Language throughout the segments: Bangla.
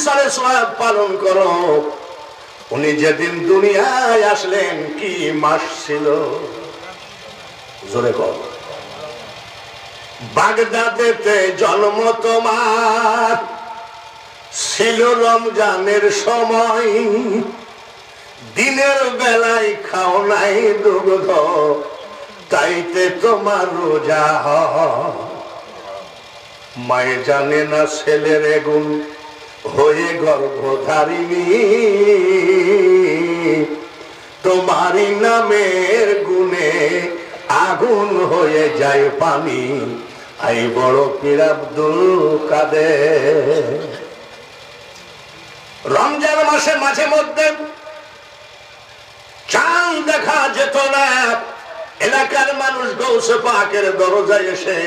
ইসালে সোয়াব পালন করো। উনি যেদিন দুনিয়ায় আসলেন কি মাস ছিল? জোরে কর। বাগদাদেতে জন্ম তোমার, ছিল রমজানের সময়, দিনের বেলায় খাও নাই দুগ্ধ, তাইতে তোমার রোজা হয়। মায়ে জানে না ছেলের গুণ, হয়ে গর্ভধারিণী, তোমারই নামের গুণে আগুন হয়ে যায় পানি। আই বড় পীর আব্দুল কাদের। রমজান মাসে মাঝে মধ্যে চাঁদ দেখা যেত না। এলাকার মানুষ গৌসে পাকের দরজায় এসে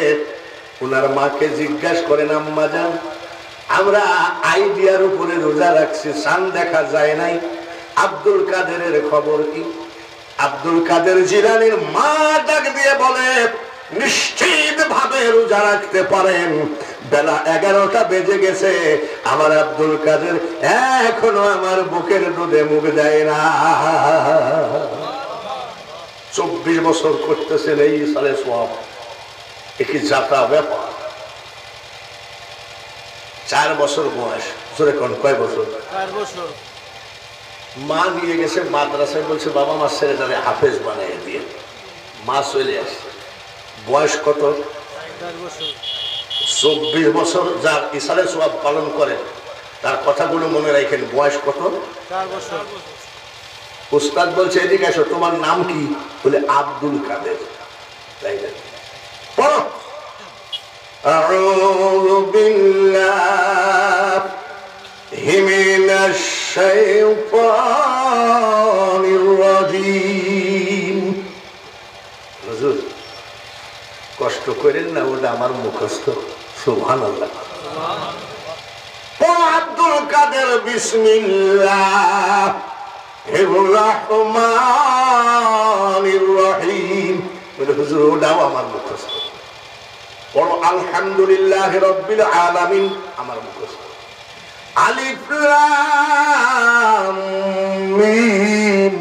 উনার মাকে জিজ্ঞাসা করেন, আম্মা জান, আমরা আইডিয়ার উপরে রোজা রাখছি, চাঁদ দেখা যায় নাই, আব্দুল কাদেরের খবর কি? আব্দুল কাদের জিলানীর মা ডাক দিয়ে বলে, নিশ্চিত ভাবে রোজা রাখতে পারেন, বেলা 11টা বেজে গেছে, আমার আব্দুল কাদের এখনো আমার বুকের দুধে মুখ দেয় না। 24 বছর করতেছেন এই সালে সোয়াব, একই যাতা ব্যাপার। 4 বছর বয়স, জোরে কোন কয় বছর? 4 বছর। মা নিয়ে গেছে মাদ্রাসায়, বলছে বাবা আমার ছেলেটারে হাফেজ বানিয়ে দিয়ে। মা চলে আসছে। বয়স কত? 24 বছর। যার ইসালে সোয়াব পালন করেন তার কথাগুলো মনে রাখেন। বয়স কত? 4 বছর। উস্তাদ বলছে, এদিকে এসো, তোমার নাম কি? বলে আব্দুল কাদের। তাই না? পড়ো। আউযু বিল্লাহি মিনাশ শাইতানির রাজীম। হুজুর কষ্ট করেন না, ওটা আমার মুখস্থ। সুবহানাল্লাহ। পড়ো আব্দুল কাদের। বিসমিল্লাহ রহমানির রহিম। বলে হুজুর ওটাও আমার মুখস্থ। পড়ো আলহামদুলিল্লাহ রাব্বিল আলামিন, আমার মুখস্থ। আলিফ লাম মিম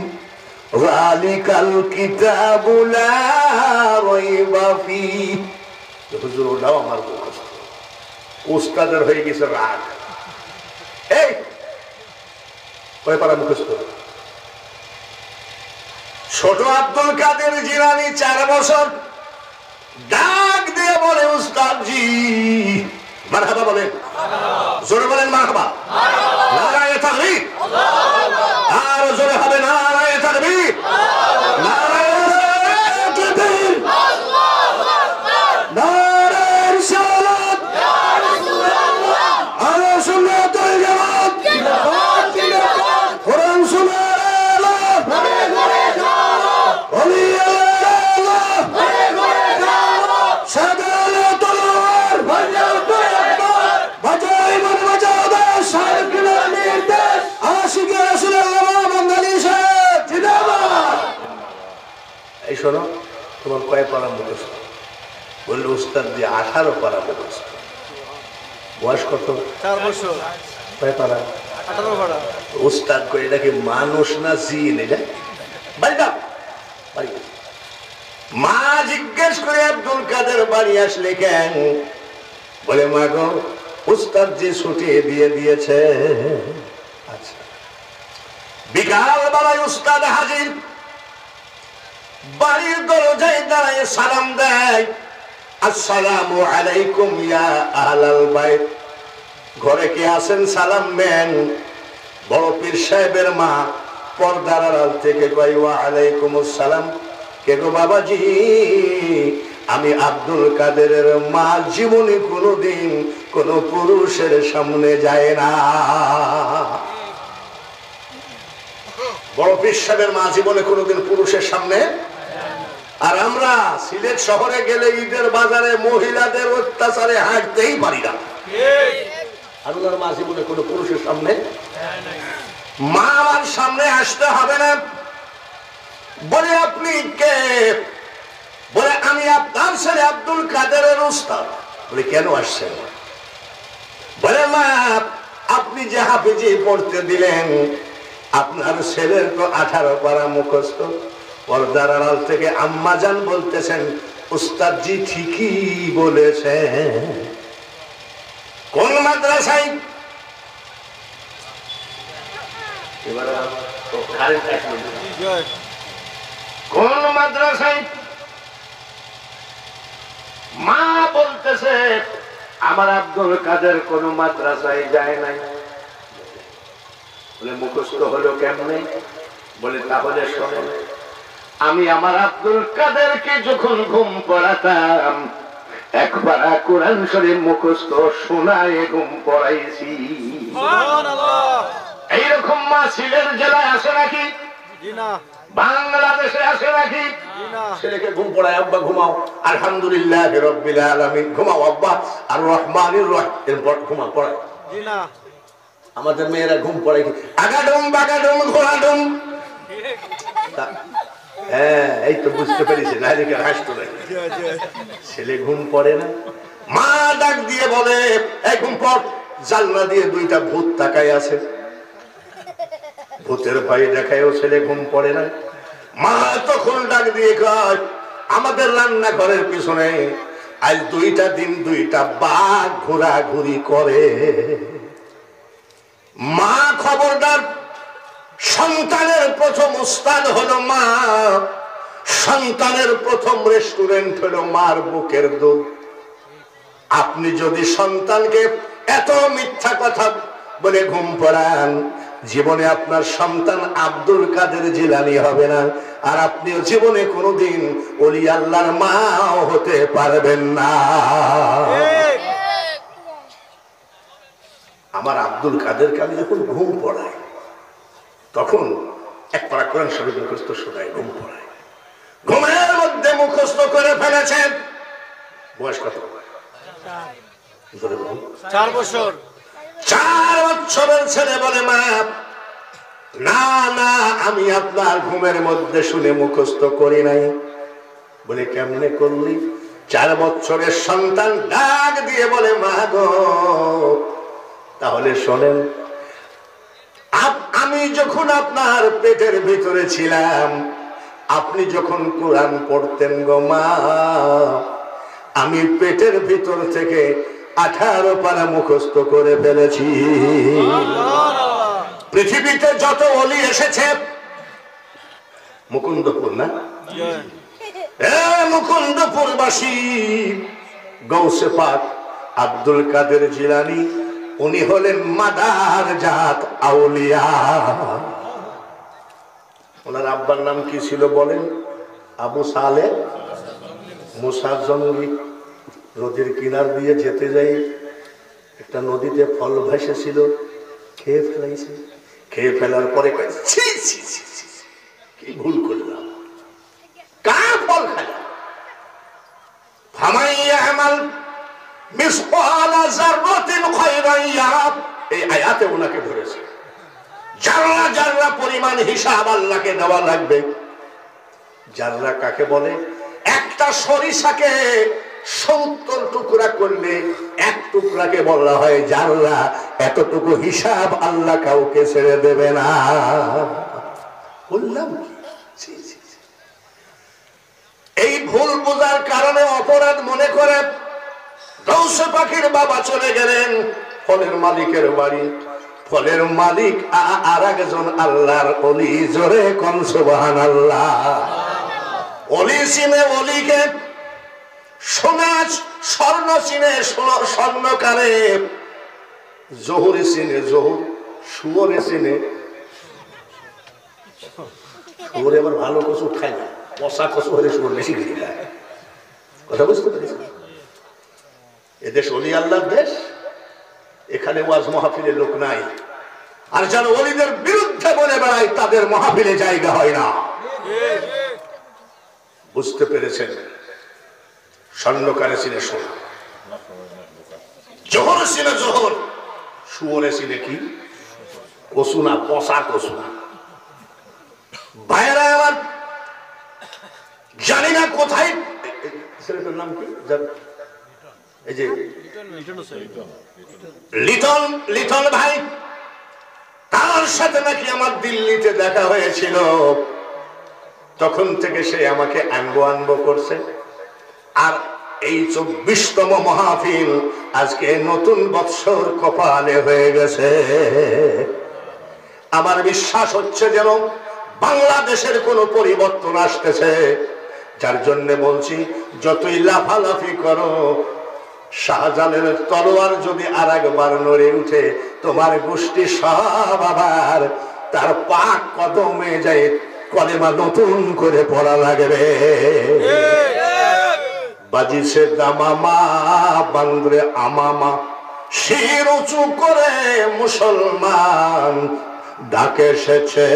যালিকাল কিতাবু লা রাইবা ফীহি। হুজুর ওটাও আমার মুখস্থ। উস্তাদের হয়ে গেছে রাগ। এই কয় পারা মুখস্থ? ছোট আব্দুল কাদের জিলানী 4 বছর। ডাক দিয়ে বলে, উস্তাদজি মারহাবা বলেন। জোরে বলেন মারহাবা। নারায়ে তাকবীর। আর জোরে হবে নারায়ে তাকবীর। নারায়ে তাকবীর। আল্লাহু আকবার। নারায়ে রিসালাত। ইয়া রাসূলুল্লাহ। আলা সুন্নাতুল জামাত। জিন্দাবাদ জিন্দাবাদ। কোরআন সুন্নাহ ঘরে ঘরে যাও। ওলি আল্লাহ ঘরে ঘরে যাও। সাদালে তলোয়ার বাজাও আকবার। বাজাই মন বাজাও দেশ। সাহেবগিলার নির্দেশ। আশিকে রাসূলুল্লাহ বান্দালি সাহেব জিন্দাবাদ। এই শোনো, তোমার কয় পারা মুখস্থ? বললে উস্তাদ দিয়ে 18 পারা মুখস্থ। বয়স কত? 4 বছর। কয় পারা? 18 পারা। উস্তাদ কই এটা কি মানুষ না জিন? এটা বাইদা বাড়ি। মা জিজ্ঞেস করে আব্দুল কাদের বাড়ি আসলে কেন? বলে মা গো, উস্তাদ যে ছুটি দিয়ে দিয়েছে। আচ্ছা। বিকাল বেলায় উস্তাদ হাজির। বাড়ির দরজায় দাঁড়ায় সালাম দেয়, আসসালামু আলাইকুম ইয়া আহলাল বাইত। ঘরে কে আছেন সালাম দেন। বড় পীর সাহেবের মা পর্দার আড়াল থেকে কয়, ওয়া আলাইকুমুস সালাম। কে গো বাবাজি? আমি আব্দুল কাদেরের মা। জীবনে কোনোদিন কোন পুরুষের সামনে যায় না। বড় পীর সাহেবের মা জীবনে কোনোদিন পুরুষের সামনে। আর আমরা সিলেট শহরে গেলে ঈদের বাজারে মহিলাদের অত্যাচারে হাঁটতেই পারি না। আল্লাহর মা জীবনে কোনো পুরুষের সামনে। মা আমার সামনে আসতে হবে না। বলে আপনি কে? বলে আমি আপনার ছেলে আব্দুল কাদেরের উস্তাদ। বলে কেন আসছেন? বলে মা আপনি হাফিজে হাফিজি পড়তে দিলেন, আপনার ছেলের তো 18 পারা মুখস্থ। পর্দার আড়াল থেকে আম্মাজান বলতেছেন, উস্তাদজি ঠিকই বলেছেন। কোন মাদ্রাসায়? কোন মাদ্রাসায়? মা বলতেছে আমার আব্দুল কাদের কোন মাদ্রাসায় যায় নাই। বলে মুখস্থ হলো কেমনে? বলে তাহলে শোনেন, আমি আমার আব্দুল কাদেরকে যখন ঘুম পড়াতাম একবার কোরআন শরীফ মুখস্থ শোনায় ঘুম পড়াইছি। এইরকম মা সিলেট জেলায় আসে নাকি? বাংলাদেশে আসে নাকি? ছেলেকে ঘুম পড়ায়, আব্বা ঘুমাও, আলহামদুলিল্লাহ রাব্বিল আলামিন, ঘুমাও আব্বা, আর রহমানির রহিম, এরপর ঘুমা পড়ায়। আমাদের মেয়েরা ঘুম পড়ায় কি আগাডুম বাগাডুম ঘোড়াডুম। হ্যাঁ, এই তো বুঝতে পেরেছি, না দেখে হাসতো না। ছেলে ঘুম পড়ে না, মা ডাক দিয়ে বলে এই ঘুম পড়। জানলা দিয়ে 2টা ভূত তাকায় আছে, ভূতের ভয় দেখায়ও ছেলে ঘুম পড়ে না। মা তখন ডাক দিয়ে কয় আমাদের রান্নাঘরের পিছনে আজ 2টা দিন 2টা বাঘ ঘোরাঘুরি করে। মা খবরদার, সন্তানের প্রথম উস্তাদ হলো মা, সন্তানের প্রথম রেস্টুরেন্ট হলো মার বুকের দুধ। আপনি যদি সন্তানকে এত মিথ্যা কথা বলে ঘুম পড়ান, জীবনে আপনার সন্তান আব্দুল কাদের জিলানী হবে না, আর আপনিও জীবনে কোনোদিন ওলি আল্লাহর মাও হতে পারবেন না। আমার আব্দুল কাদেরকে আমি যখন ঘুম পড়াই তখন এক পারা কোরআন শরীফ মুখস্থ শোনায়, ঘুম পড়ায়। ঘুমের মধ্যে মুখস্থ করে ফেলেছেন। বয়স কত? 4 বছর। 4 বছরের ছেলে বলে মা না না, আমি আপনার ঘুমের মধ্যে শুনে মুখস্থ করি নাই। বলে কেমনে করলি? 4 বছরের সন্তান ডাক দিয়ে বলে মা গো তাহলে শোনেন, আমি যখন আপনার পেটের ভিতরে ছিলাম, আপনি যখন কোরআন পড়তেন গো মা, আমি পেটের ভিতর থেকে 18 পারা মুখস্থ করে ফেলেছি। পৃথিবীতে যত ওলি এসেছে, মুকুন্দপুর না, মুকুন্দপুরবাসী গৌসে পাক আব্দুল কাদের জিলানী, উনি হলেন মাদার জাত আউলিয়া। ওনার আব্বার নাম কি ছিল বলেন? আবু সালে মুসা জঙ্গি। নদীর কিনার দিয়ে যেতে যাই একটা নদীতে ফল ভাসেছিল, খেয়ে ফেলাইছে। খেয়ে ফেলার পরে কি ভুল করলাম, কার ফল খাইলাম। ফামাইয়া আমাল মিসকালা যাররাতিন খায়রান ইয়ারা, এই আয়াতে ওনাকে ধরেছে। জাররা জাররা পরিমাণ হিসাব আল্লাহকে দেওয়া লাগবে। জাররা কাকে বলে? একটা সরিষাকে 70 টুকরা করলে 1 টুকরাকে বলা হয় জাররা। এতটুকু হিসাব আল্লাহ কাউকে ছেড়ে দেবে না। বললাম এই ভুল বোঝার কারণে অপরাধ মনে করে গৌসে পাখির বাবা চলে গেলেন ফলের মালিকের বাড়ি। ফলের মালিক আর একজন আল্লাহর ওলি। জোরে কোন সুবহানাল্লাহ। ওলি চিনে ওলিকে, সোনা স্বর্ণ চিনে স্বর্ণকারে, জহুরে চিনে জহুর, শুয়োরে চিনে শুয়োরে আবার ভালো কচু খায় না, পচা কচু হলে শুয়োর বেশি গিরি খায়। কথা বুঝতে পেরেছি? এদেশ ওলি আল্লাহর দেশ, এখানে ওয়াজ মাহফিলের লোক নাই। আর যারা ওলিদের বিরুদ্ধে বলে বেড়ায় তাদের মাহফিলে জায়গা হয় না। বুঝতে পেরেছেন? স্বর্ণকারে চিনে সোনা, জোহর চিনে জোহর, শুয়োরে চিনে কি? কচু না, পচা কচু। ভাইয়েরা আমার, জানি না কোথায় ছেলেটার নাম কি, এই যে লিটন ভাই, যার সাথে নাকি আমার দিল্লিতে দেখা হয়েছিল তখন থেকে সে আমাকে আনবো করছে। আর এই 24তম মাহফিল আজকে নতুন বৎসর কপালে হয়ে গেছে। আমার বিশ্বাস হচ্ছে যেন বাংলাদেশের কোন পরিবর্তন আসতেছে, যার জন্য বলছি যতই লাফালাফি করো, শাহজালালের তলোয়ার যদি আর একবার নড়ে উঠে তোমার গোষ্ঠী সব আবার তার পাক কদমে যায় কলেমা নতুন করে পড়া লাগবে। বাজিছে দামামা বান্দরে আমামা, শির উঁচু করে মুসলমান, ডাকে এসেছে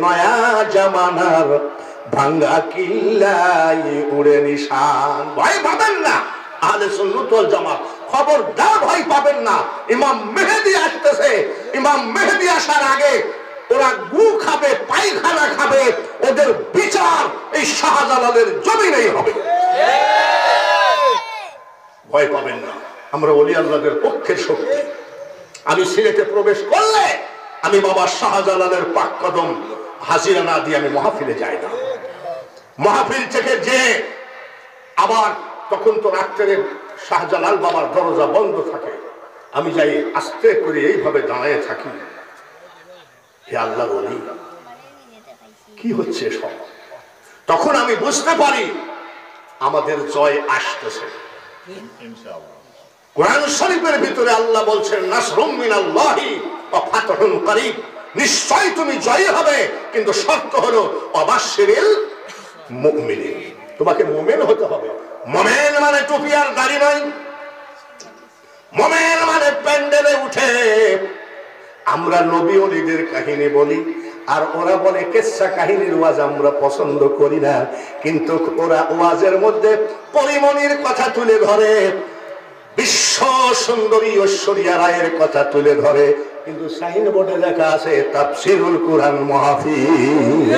নয়া জামানার, ভাঙ্গা কিল্লাই উড়ে নিশান। ভয় পাবেন না আহলে সুন্নাত ওয়াল জামাত, খবরদার ভয় পাবেন না। ইমাম মেহেদী আসতেছে, ইমাম মেহেদী আসার আগে ওরা গু খাবে, পায়খানা খাবে, ওদের বিচার এই শাহজালালের জমিনেই হবে। ভয় পাবেন না, আমরা ওলি আল্লাহদের পক্ষের শক্তি। আমি সিলেটে প্রবেশ করলে আমি বাবা শাহজালালের পাক কদম হাজিরা না দিয়ে আমি মাহফিলে যাই না। মাহফিল থেকে যে আবার তখন তো রাত্রে শাহজালাল বাবার দরজা বন্ধ থাকে, আমি যাই আস্তে করে এইভাবে দাঁড়িয়ে থাকি, হে আল্লাহর ওলি কি হচ্ছে সব। তখন আমি বুঝতে পারি আমাদের জয় আসতেছে। কোরআন শরীফের ভিতরে আল্লাহ বলছেন নাসরুম মিনাল্লাহি ওয়া ফাতহুন করিব, নিশ্চয় তুমি জয়ী হবে, কিন্তু শর্ত হলো ওয়াবাশশিরিল মুমিনিন, তোমাকে মুমিন হতে হবে। মুমিন মানে টুপি আর দাড়ি নয়, মুমিন মানে প্যান্ডেলে উঠে আমরা নবী ওলিদের কাহিনী বলি, আর ওরা বলে কিসসা কাহিনীর ওয়াজ আমরা পছন্দ করি না, কিন্তু ওরা ওয়াজের মধ্যে পরিমণির কথা তুলে ধরে, বিশ্ব সুন্দরী ঐশ্বরিয়া রায়ের কথা তুলে ধরে, কিন্তু সাইন বোর্ডে লেখা আছে তাফসীরুল কুরআন মাহফিল।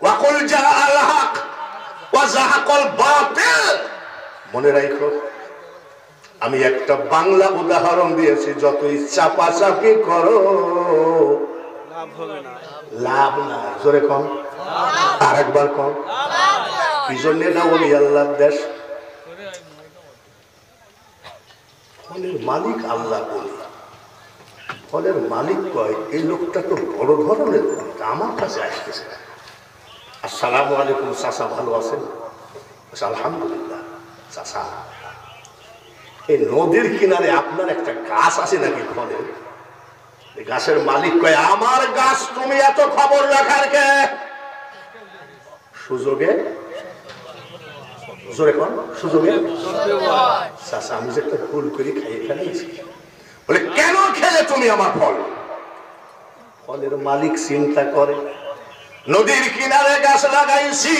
ওয়াকুল জাআল হক ওয়া যাহাকাল বাতিল। মনে রাখো আমি একটা বাংলা উদাহরণ দিয়েছি, যতই চাপাচাপি করো লাভ না। জোরে কম, আর একবার কম। কি জন্য না ওলি আল্লাহর দেশ, ফলের মালিক আল্লাহ বলি, ফলের মালিক কয় এই লোকটা তো বড় ধরনের, আমার কাছে আসতেছে। আসসালামু আলাইকুম চাচা, ভালো আছেন? আলহামদুলিল্লাহ। চাচা এই নদীর কিনারে আপনার একটা গাছ আছে নাকি ফলের? গাছের মালিক কয় আমার গাছ, তুমি এত খবর রাখার কে? সুযোগে, জোরে কোন সুযোগে? চাচা আমি যে একটা ভুল করে খাইয়ে ফেলেছি। বলে কেন খেলে তুমি আমার ফল? ফলের মালিক চিন্তা করে নদীর কিনারে গাছ লাগাইছি,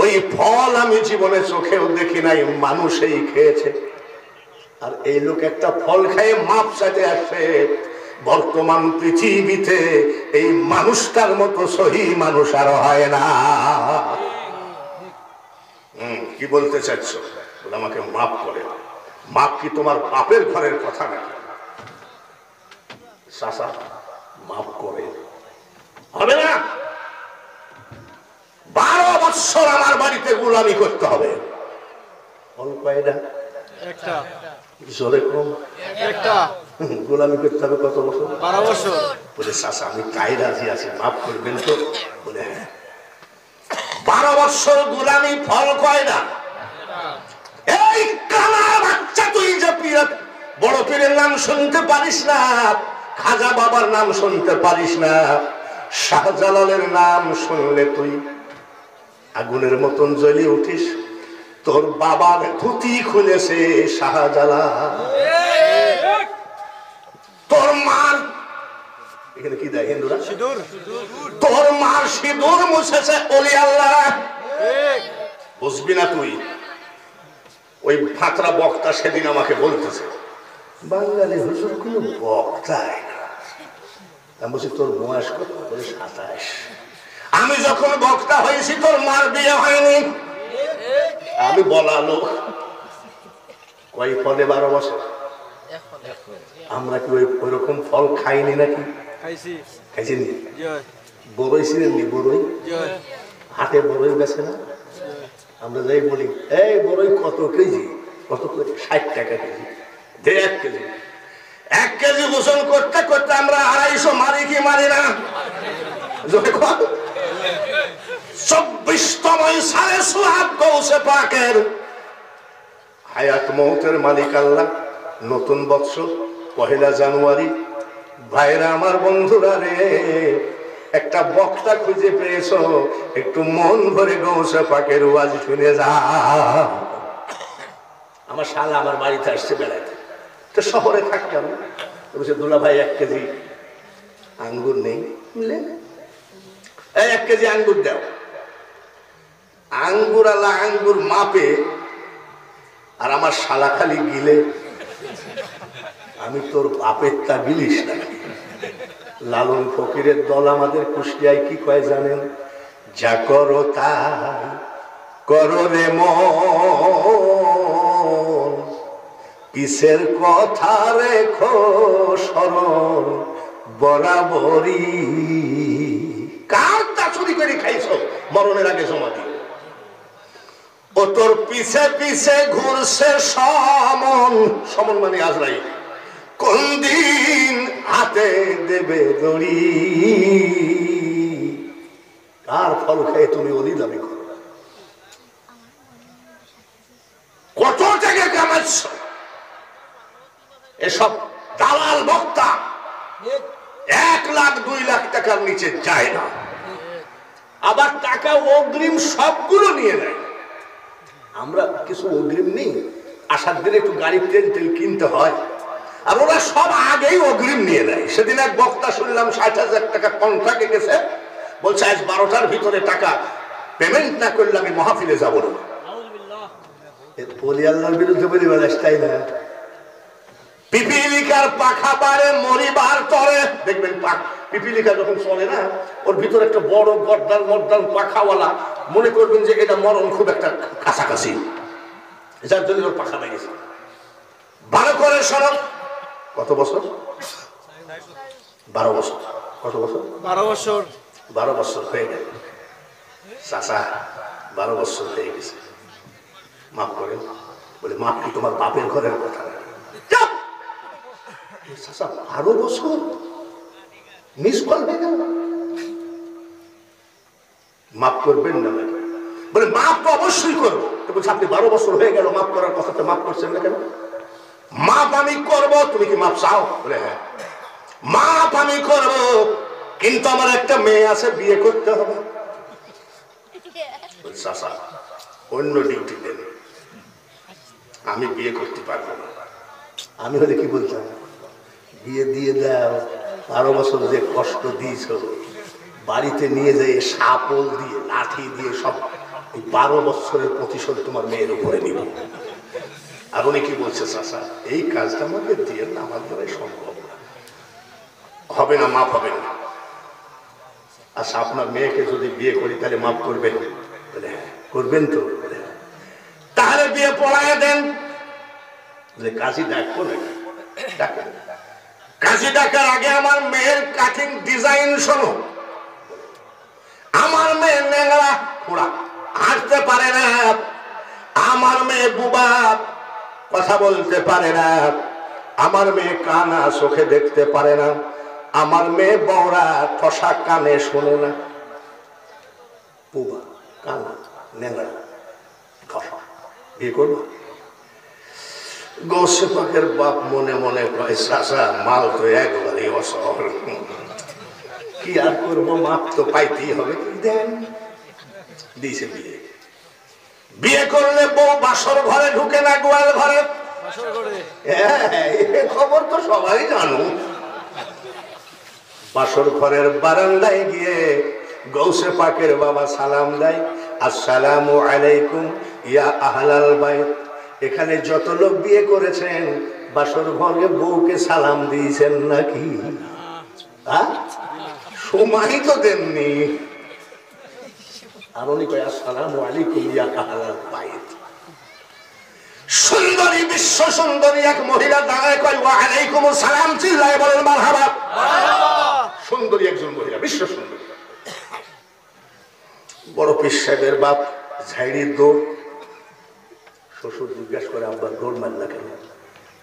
ওই ফল আমি জীবনে চোখেও দেখি নাই, মানুষই খেয়েছে। আর এই লোক একটা ফল খেয়ে মাপ চাইতে আসে। বর্তমান পৃথিবীতে এই মানুষটার মতো সহি মানুষ আর হয় না। কি বলতে চাচ্ছ? আমাকে মাপ করে। মাপ কি তোমার বাপের ঘরের কথা নাকি? চাচা মাপ করে হবে না। 12 বছর আমার বাড়িতে গোলামি করতে হবে। ফল কয়টা? একটা। জোরে কম, একটা। গোলামি করতে হবে কত বছর? 12 বছর। বলে চাচা আমি তাই রাজি আছি, মাফ করবেন তো? বলে হ্যাঁ। 12 বছর গোলামি, ফল কয়টা? এই কানা বাচ্চা, তুই যে বড় পীরের নাম শুনতে পারিস না, খাজা বাবার নাম শুনতে পারিস না, শাহজালালের নাম শুনলে তুই আগুনের মতন জ্বলে উঠিস। তোর বাবার ধুতি খুলেছে শাহজালাল, তোর মার এখানে কি দেয় হিন্দুরা? সিঁদুর। তোর মার সিঁদুর মুছেছে ওলি আল্লাহ। বুঝবি না তুই? ওই ফাতরা বক্তা সেদিন আমাকে বলতেছে বাঙালি হুজুর কোন বক্তাই না। আমি বলছি তোর বয়স কত? বলে 27। আমি যখন বক্তা হয়েছি তোর মার বিয়ে হয়নি। আমি বলালো কয় ফলে 12 বছর? আমরা কি ওইরকম ফল খাইনি নাকি? খাইছি নি? বড়ই ছিলেন নি? বড়ই হাটে বড়ই বেছে না? আমরা যাই বলি এই বড়ই কত কেজি? কত করে? 60 টাকা কেজি। দে 1 কেজি। 1 কেজি ওজন করতে করতে আমরা 250 মারি কি মারি না? 24তম সালে সুহাগ গৌসে পাকের হায়াত মৌতের মালিক আল্লাহ। নতুন বৎসর 1 জানুয়ারি। ভাইরা আমার, বন্ধুরা রে, একটা বক্তা খুঁজে পেয়েছো, একটু মন ভরে গৌসে পাকের ওয়াজ শুনে যা। আমার শালা আমার বাড়িতে আসছে বেড়াতে, তো শহরে থাকতাম। বলছে দুলা ভাই 1 কেজি আঙ্গুর নেই? 1 কেজি আঙ্গুর দাও। আঙ্গুর আলা আঙ্গুর মাপে, আর আমার শালা খালি গিলে। আমি তোর বাপের তা গিলিস না। লালন ফকিরের দল আমাদের কুষ্টিয়ায় কি কয় জানেন? যা করো তাই করো রে মন, পিসের কথা রেখো স্মরণ বরাবরই। কার তা চুরি করে খাইছো মরণের আগে জমা দিয়ে? ও তোর পিছে পিছে ঘুরছে সমন। সমন মানে আজরাইল। কোন দিন হাতে দেবে দড়ি? কার ফল খেয়ে তুমি অলি দাবি করো? কত টাকা কামাচ্ছ? এসব দালাল বক্তা 1 লাখ 2 লাখ টাকার নিচে যায় না। আবার টাকা অগ্রিম সবগুলো নিয়ে নেয়। আমরা কিছু অগ্রিম নেই, আসার দিনে একটু গাড়ির তেল তেল কিনতে হয়, আর ওরা সব আগেই অগ্রিম নিয়ে নেয়। সেদিন এক বক্তা শুনলাম 60,000 টাকা কন্ট্রাক্টে গেছে, বলছে আজ 12টার ভিতরে টাকা পেমেন্ট না করলে আমি মাহফিলে যাবো না। আল্লাহর বিরুদ্ধে বলি তাই না? পিপিলিকার পাখা বাড়ে মরিবার তরে। দেখবেন পিপিলিকা যখন চলে না, ওর ভিতরে একটা বড় গর্দান মর্দান পাখাওয়ালা, মনে করবেন যে এটা মরণ খুব একটা কাছাকাছি, যার জন্য ওর পাখা বেরিয়েছে। 12 করে সড়ক কত বছর? 12 বছর। কত বছর? 12 বছর। 12 বছর হয়ে গেল চাচা, 12 বছর হয়ে গেছে, মাফ করেন। বলে মাফ কি তোমার বাপের ঘরের কথা? চাচা 12 বছর মিস কল হয়ে গেল, মাফ করবেন না? বলে মাফ তো অবশ্যই করবো। তো বলছে আপনি 12 বছর হয়ে গেল মাফ করার কথা, তো মাফ করছেন না কেন? মাপ আমি করবো, তুমি কি মাপ চাও? বলে হ্যাঁ মাপ আমি করবো, কিন্তু আমার একটা মেয়ে আছে, বিয়ে করতে হবে। চাচা অন্য ডিউটি দেন, আমি বিয়ে করতে পারবো না। আমি হলে কি বলতাম? বিয়ে দিয়ে দাও, 12 বছর যে কষ্ট দিয়েছ, বাড়িতে নিয়ে যেয়ে সাপল দিয়ে লাঠি দিয়ে সব 12 বছরের প্রতিশোধ তোমার মেয়ের উপরে নিব। আর উনি কি বলছে? চাচা এই কাজটা আমাকে দিয়ে না, আমার দ্বারাই সম্ভব না, হবে না, মাফ হবে না। আচ্ছা আপনার মেয়েকে যদি বিয়ে করি তাহলে মাফ করবেন? বলে হ্যাঁ। করবেন তো? তাহলে বিয়ে পড়ায় দেন। যে কাজী ডাকবো না, ডাকেন। কাজী ডাকার আগে আমার মেয়ের কাটিং ডিজাইন শোনো। আমার মেয়ে নেংড়া খোড়া, হাঁটতে পারে না। আমার মেয়ে বুবা, কথা বলতে পারে না। আমার মেয়ে কানা, চোখে দেখতে পারে না। আমার মেয়ে বড়া, ঠসা, কানে শোনে না। বুবা, কানা, নেংড়া, ঠসা, বিয়ে করবো? গৌসে পাকের বাপ মনে মনে কয় চাচা মাল তো একবারই অসহর, কি আর করবো, মাপ তো পাইতেই হবে। দেন দিয়েছে বিয়ে। বিয়ে করলে বউ বাসর ঘরে ঢুকে না, গোয়াল ঘরে। খবর তো সবাই জানো। বাসর ঘরের বারান্দায় গিয়ে গৌসে পাকের বাবা সালাম দেয়, আসসালামু আলাইকুম ইয়া আহলাল বাইত। এখানে যত লোক বিয়ে করেছেন বাসর ঘরে বউকে সালাম দিয়েছেন নাকি? সময় তো দেননি। আর উনি কয় আসসালামু আলাইকুম ইয়া আহলাল বাইত। সুন্দরী, বিশ্ব সুন্দরী এক মহিলা দাঁড়ায় কয় ওয়া আলাইকুমুস সালাম, চিল্লায় বলেন মারহাবা। সুন্দরী একজন মহিলা, বিশ্ব সুন্দরী। বড় পীর সাহেবের বাপ ঝাইড়ির দৌড়। শ্বশুর জিজ্ঞাসা করে আব্বা দৌড় মারলা কেন?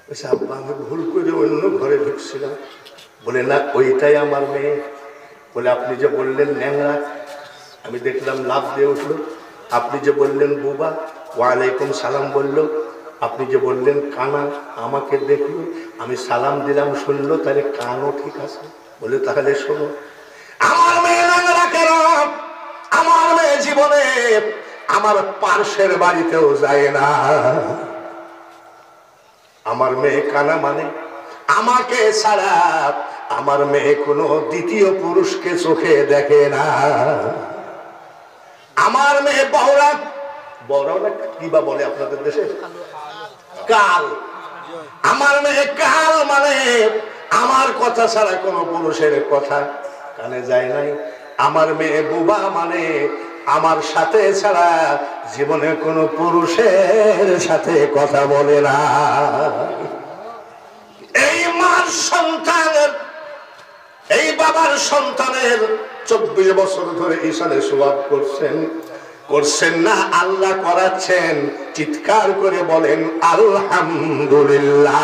বলছে আব্বা আমি ভুল করে অন্য ঘরে ঢুকছিলাম। বলে না ওইটাই আমার মেয়ে। বলে আপনি যে বললেন ন্যাংরা, আমি দেখলাম লাফ দিয়ে উঠলো। আপনি যে বললেন বুবা, ওয়ালাইকুম সালাম বললো। আপনি যে বললেন কানা, আমাকে দেখলো, আমি সালাম দিলাম, শুনলো, তাহলে কানও ঠিক আছে। বলে তাহলে শোনো, আমার মেয়ে ন্যাংরা কেন? আমার মেয়ে জীবনে আমার পার্শ্বের বাড়িতেও যায় না। আমার মেয়ে কানা মানে আমাকে ছাড়া আমার মেয়ে কোনো দ্বিতীয় পুরুষকে চোখে দেখে না। আমার মেয়ে বহরা, বহরা কি বা বলে আপনাদের দেশে? কাল। আমার মেয়ে কাল মানে আমার কথা ছাড়া কোনো পুরুষের কথা কানে যায় নাই। আমার মেয়ে বুবা মানে আমার সাথে ছাড়া জীবনে কোনো পুরুষের সাথে কথা বলে না। এই মার সন্তানের, এই বাবার সন্তানের 24 বছর ধরে ঈশানে সোয়াব করছেন না, আল্লাহ করাচ্ছেন। চিৎকার করে বলেন আলহামদুলিল্লাহ।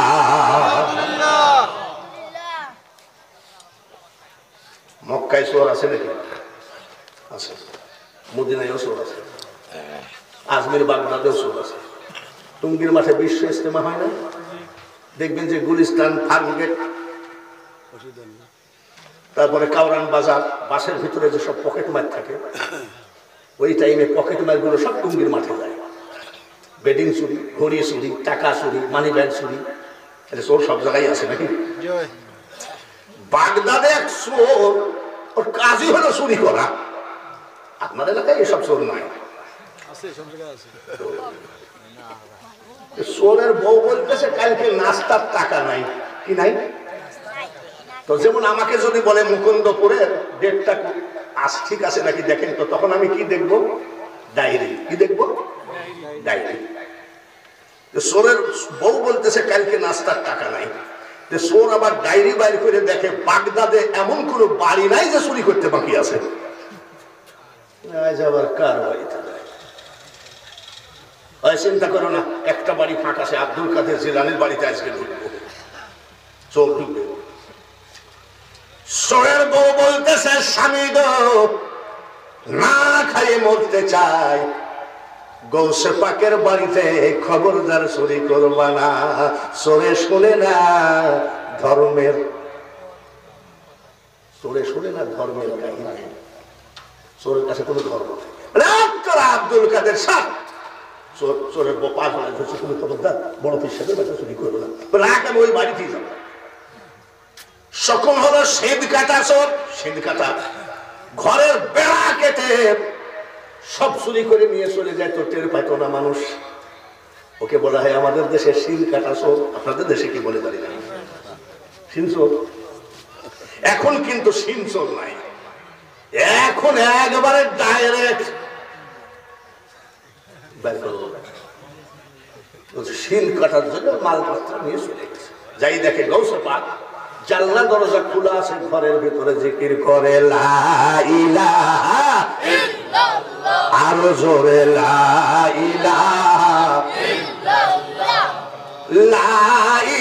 মক্কায় সোয়ার আছে নাকি? আছে। মদিনায়ও সোয়ার আছে, আজমির বাগদাদেও সোয়ার আছে। টুঙ্গির মাঠে বিশ্ব ইজতেমা হয় না? দেখবেন যে গুলিস্তান, ফার্মগেট, তারপরে কাউরান বাজার, বাসের ভিতরে যেসব পকেট মার থাকে, ওই টাইমে পকেট মার গুলো সব টুঙ্গির মাঠে যায়। বেডিং চুরি, ঘড়ি চুরি, টাকা চুরি, মানি ব্যাগ চুরি, চোর সব জায়গায় আছে নাকি? বাগদাদে এক চোর, ওর কাজই হলো চুরি করা। আপনার এলাকায় এসব চোর নয়। চোরের বউ বলতেছে কালকে নাস্তার টাকা নাই। কি নাই? তো যেমন আমাকে যদি বলে মুকুন্দপুরে ডেটটা আজ ঠিক আছে নাকি দেখেন, তো তখন আমি কি দেখবো? ডায়েরি। কি দেখবো? ডায়েরি। চোরের বউ বলতেছে কালকে নাস্তার টাকা নাই। চোর আবার ডায়েরি বাইর করে দেখে বাগদাদে এমন কোন বাড়ি নাই যে চুরি করতে বাকি আছে। আবার কার বাড়িতে যায়? চিন্তা করো না, একটা বাড়ি ফাঁকা আছে, আব্দুল কাদের জিলানীর বাড়িতে আজকে ঢুকবো, চোর ঢুকবে। চোরের বউ বলতেছে স্বামী গো, না খাইয়ে মরতে চাই, গৌসে পাকের বাড়িতে খবরদার চুরি করবা না। চোরে শুনে না ধর্মের, চোরে শুনে না ধর্মের কাহিনী। চোরের কাছে কোনো ধর্ম নেই। আব্দুল কাদের সাহ চোরের পাঁচ হাজার ধরছে, তুমি খবরদার বড় পীর সাহেবের বাড়িতে চুরি করবো না। রাখ আমি ওই বাড়িতেই যাবো। সকল হলো সিঁধ কাটা চোর। সিঁধ কাটা ঘরের বেড়া কেটে সব চুরি করে নিয়ে চলে যায়, তো টের পাইতো না মানুষ। ওকে বলা হয় আমাদের দেশে সিঁধ কাটা চোর। আপনাদের দেশে কি বলে জানি না, সিন চোর। এখন কিন্তু সিন চোর নাই, এখন একবারে ডাইরেক্ট বের করবো। সিন কাটার জন্য মালপত্র নিয়ে চলে গেছে। যাই দেখে গৌসে পাক জানলা দরজা খোলা আছে, ঘরের ভিতরে জিকির করে লা ইলাহা ইল্লাল্লাহ, আরো জোরে লা ইলাহা ইল্লাল্লাহ, লা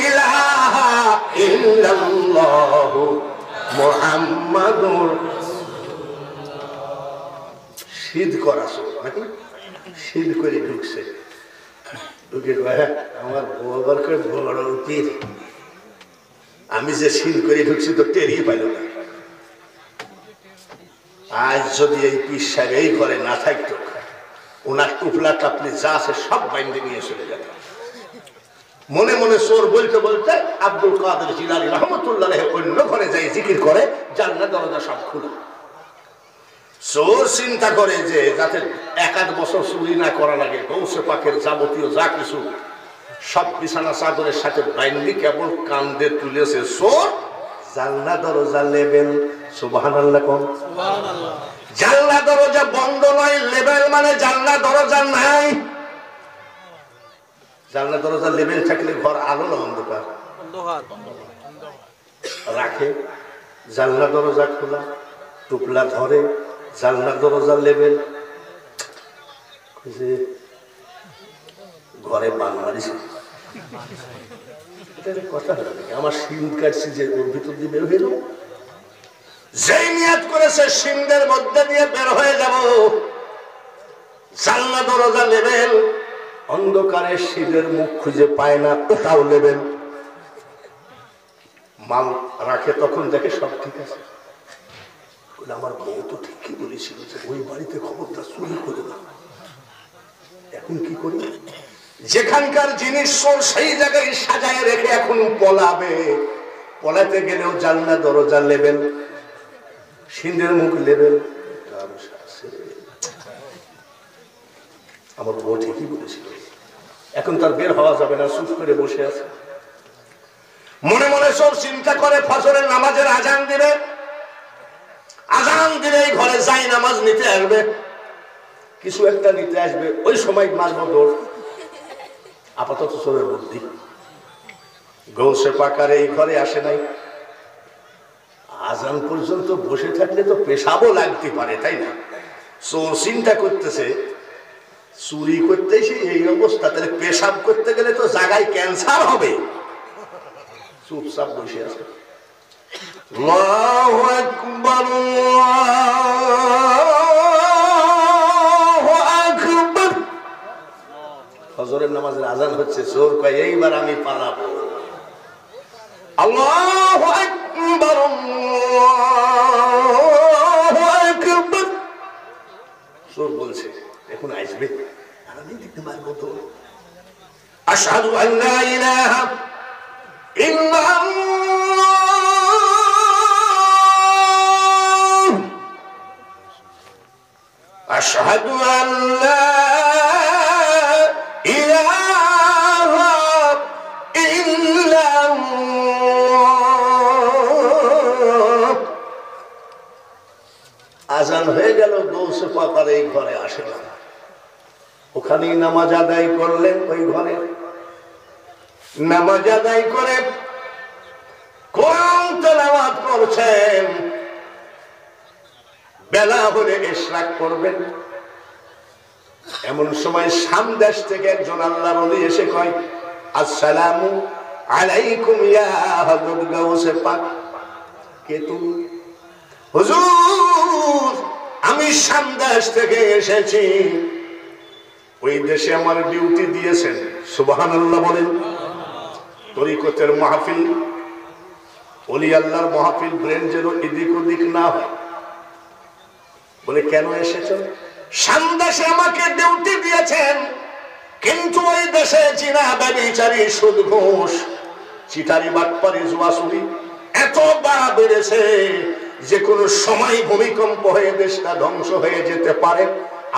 ইলাহা ইল্লাল্লাহ মুহাম্মাদুর। সিদ্ধ করা নাকি? সিদ্ধ করে ঢুকছে, ঢুকে আমার বাবার বড় পীর, আমি যে সিল করে ঢুকছি তো টেরিয়ে পাইল না। আজ যদি এই পীর সাহেব এই ঘরে না থাকতো, ওনার টুপলা টাপলি যা আছে সব বাইন্দে নিয়ে চলে যেত। মনে মনে চোর বলতে বলতে আব্দুল কাদের জিলানী রহমতুল্লাহ অন্য ঘরে যাই জিকির করে, জানলা দরজা সব খুলে। চোর চিন্তা করে যে যাতে 1-8 বছর চুরি না করা লাগে, গৌসে পাকের যাবতীয় যা কিছু সব বিছানা চাদরের সাথে বাইন্দি কেবল কান্দে তুলেছে চোর। জানলা দরজা লেবেল, সুবহানাল্লাহ কোন? জানলা দরজা বন্ধ নয়, লেবেল মানে জানলা দরজা নাই। জানলা দরজা লেবেল থাকলে ঘর আলো না অন্ধকার? রাখে জানলা দরজা খোলা, টুকলা ধরে, জানলা দরজা লেবেল, ঘরে বান মারিছে। কথা আমার সিম কাটছি যে ওর ভিতর দিয়ে বের হয়ে যাবো, যেই নিয়াত করেছে সিমদের মধ্যে দিয়ে বের হয়ে যাব, জানলা দরজা লেবেল, অন্ধকারে শীতের মুখ খুঁজে পায় না, ওটাও লেবেল। মাল রাখে, তখন দেখে সব ঠিক আছে। আমার বউ তো ঠিকই বলেছিল যে ওই বাড়িতে খবরদার চুরি করে না। এখন কি করি? যেখানকার জিনিস চোর সেই জায়গায় সাজায় রেখে এখন পলাবে, পলাতে গেলেও জানলা দরজা লেবেল, সিন্ধের মুখ লেবেল। আমার বউ ঠিকই বলেছিল, এখন তার বের হওয়া যাবে না, চুপ করে বসে আছে। মনে মনে সব চিন্তা করে ফজরের নামাজের আজান দিবে, আজান দিলেই ঘরে যাই নামাজ নিতে আসবে, কিছু একটা নিতে আসবে, ওই সময় মারব দৌড়। আপাতত চোরের বুদ্ধি, গৌসে পাকার এই ঘরে আসে নাই, আজান পর্যন্ত বসে থাকলে তো পেশাবও লাগতে পারে, তাই না? চোর চিন্তা করতেছে চুরি করতে এসে এই অবস্থা, তাহলে পেশাব করতে গেলে তো জায়গায় ক্যান্সার হবে। চুপচাপ বসে আছে। আল্লাহু আকবার, আল্লাহু আকবার। ফজরের নামাজের আজান হচ্ছে, চোর কয় এইবার আমি পালাবো। আল্লাহু আকবার, আল্লাহু আকবার। চোর বলছে এখন আসবে, আর আমি দেখতে পারবো তো। আশহাদু আল্লা ইলাহা ইল্লাল্লাহ, আশহাদু আল্লা ইলাহা ইল্লাল্লাহ। আজান হয়ে গেল, গৌসে পাকার এই ঘরে আসে না, ওখানেই নামাজ আদায় করলেন। ওই ঘরে নামাজ আদায় করে কোরআন তেলাওয়াত করছেন। বেলা হলে ইশরাক করবেন, এমন সময় সামদেশ থেকে একজন আল্লাহর ওলি এসে কয়, আসসালামু আলাইকুম ইয়া হযরত গাউসে পাক। কে তুমি? হুজুর, আমি সামদেশ থেকে এসেছি, ওই দেশে আমার ডিউটি দিয়েছেন। সুবহানাল্লাহ বলেন। তরিকতের মাহফিল, ওলি আল্লাহর মাহফিল, ব্রেন যেন এদিক ওদিক না হয়। বলে কেন এসেছেন? সামদেশে আমাকে ডিউটি দিয়েছেন, কিন্তু ওই দেশে জিনা, ব্যভিচারী, সুদ, ঘুষ, চিটারি, বাটপারি, জুয়াচুরি এত বাড়া বেড়েছে যে কোনো সময় ভূমিকম্প হয়ে দেশটা ধ্বংস হয়ে যেতে পারে।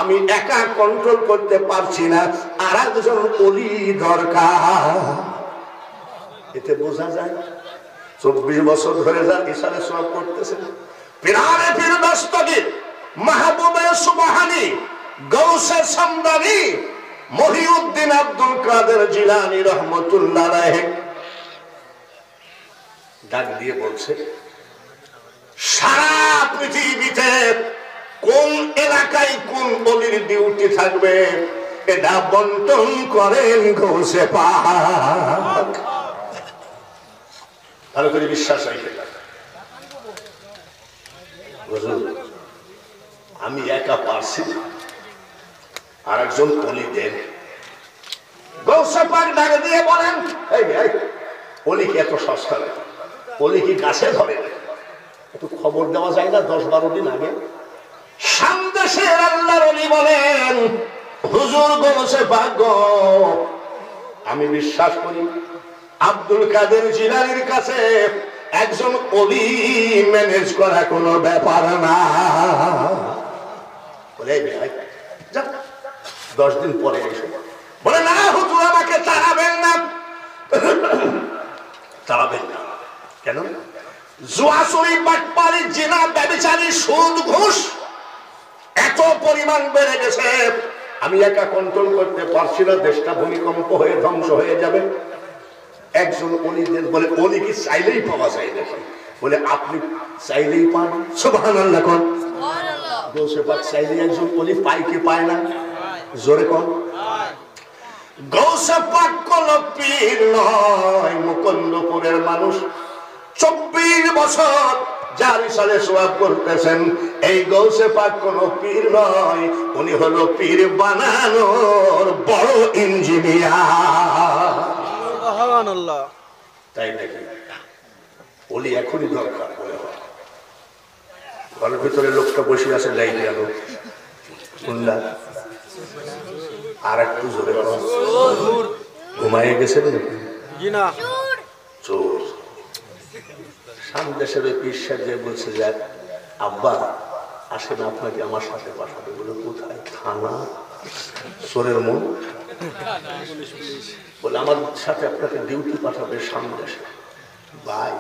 আমি একা কন্ট্রোল করতে পারছি না, আর একজন ওলি দরকার। এতে বোঝা যায় 24 বছর ধরে যা ইশারে সওয়াব করতেছেন। পিরানে পীর দস্তগীর, মাহবুবে সুবহানী, গৌসে সামদানি, মহিউদ্দিন আব্দুল কাদের জিলানী রহমাতুল্লাহ আলাইহি ডাক দিয়ে বলছে, সারা পৃথিবীতে কোন এলাকায় কোন ওলির ডিউটি থাকবে এটা বন্টন করেন গৌসে পাক। ভালো করে বিশ্বাস রাখতে পারে। আমি একা পারছি না, আর একজন ওলি দেন। গৌসে পাক ডাক দিয়ে বলেন, এই ওলি কি এত সস্তা নাকি? ওলি কি গাছে ধরে না? একটু খবর দেওয়া যায় না 10-12 দিন আগে? সামদেশের আল্লাহর ওলি বলেন, হুজুর গৌসে পাক গো, আমি বিশ্বাস করি আব্দুল কাদের জিলানীর কাছে একজন ওলি ম্যানেজ করা কোনো ব্যাপার না। বলে 10 দিন পরে এসে বলে, না হুজুর আমাকে তাড়াবেন না। তাড়াবেন না কেন? জুয়াচুরি, বাটপারি, জিনা, ব্যভিচারী, সুদ, ঘুষ এত পরিমাণ বেড়ে গেছে, আমি একা কন্ট্রোল করতে পারছি না, দেশটা ভূমিকম্প হয়ে ধ্বংস হয়ে যাবে। একজন অলিদের বলে, অলি কি চাইলেই পাওয়া যায় নাকি? বলে আপনি চাইলেই পান। সুবহানাল্লাহ কোন গৌসে পাক চাইলে একজন অলি পায় কি পায় না? জোরে কোন। গৌসে পাক কোন পীর নয়, মুকুন্দপুরের মানুষ 24 বছর যার সালে সোয়াব করতেছেন। এই গৌসে পাক কোন পীর নয়, উনি হলো পীর বানানোর বড় ইঞ্জিনিয়ার। সুবহানাল্লাহ। তাই নাকি? ওলি এখনই দরকার বলে হয়। ঘরের ভিতরে লোকটা বসে আছে, যাই গেল শুনলাম আর একটু জোরে ঘুমাইয়ে গেছে চোর। সামদেশের ওই পীর সাহেব যে বলছে যে আব্বা আসেন আপনাকে আমার সাথে পাঠাবে। বলে কোথায়? থানা। চোরের মন বলে আমার সাথে আপনাকে ডিউটি পাঠাবে সামদেশে। ভাই